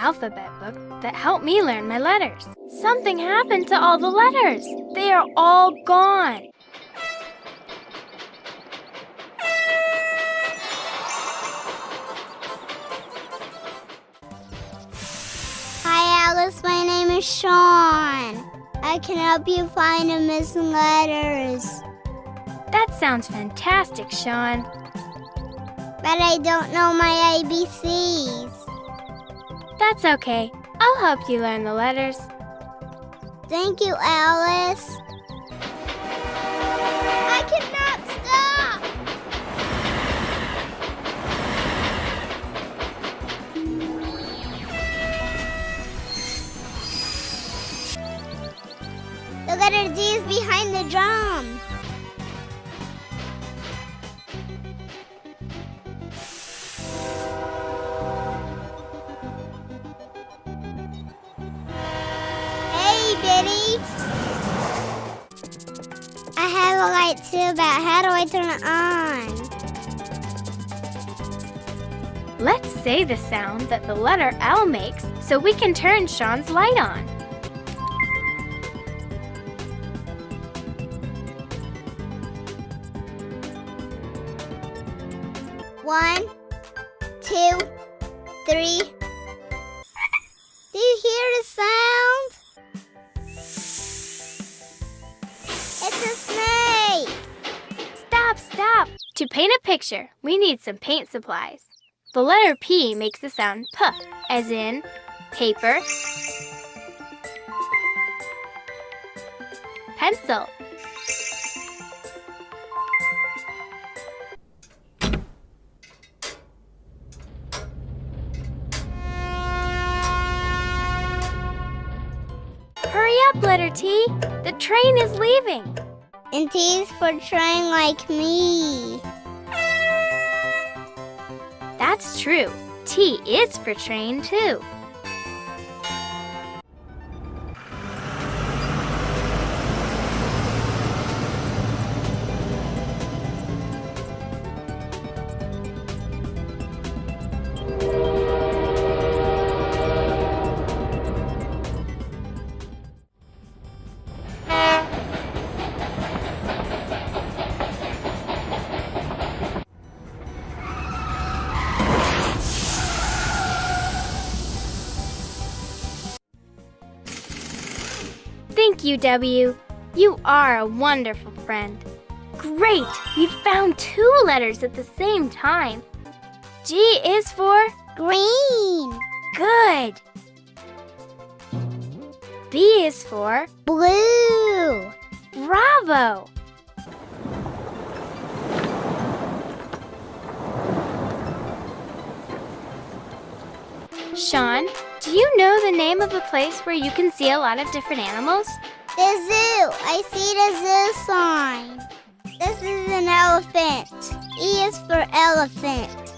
alphabet book that helped me learn my letters. Something happened to all the letters. They are all gone. Hi, Alice. My name is Shawn. I can help you find the missing letters. That sounds fantastic, Shawn. But I don't know my ABCs. That's okay. I'll help you learn the letters. Thank you, Alice. I cannot stop. The letter D is behind the drum. Hey, Biddy. I have a light too, but how do I turn it on? Let's say the sound that the letter L makes so we can turn Shawn's light on. One, two, three. Do you hear the sound? It's a snake. Stop! To paint a picture, we need some paint supplies. The letter P makes the sound P, as in paper, pencil, hurry up, letter T. The train is leaving. And T is for train like me. That's true. T is for train, too. Thank you, W. You are a wonderful friend. Great! We found 2 letters at the same time. G is for Green. good. B is for Blue. bravo. Shawn, do you know the name of a place where you can see a lot of different animals? The zoo. I see the zoo sign. This is an elephant. E is for elephant.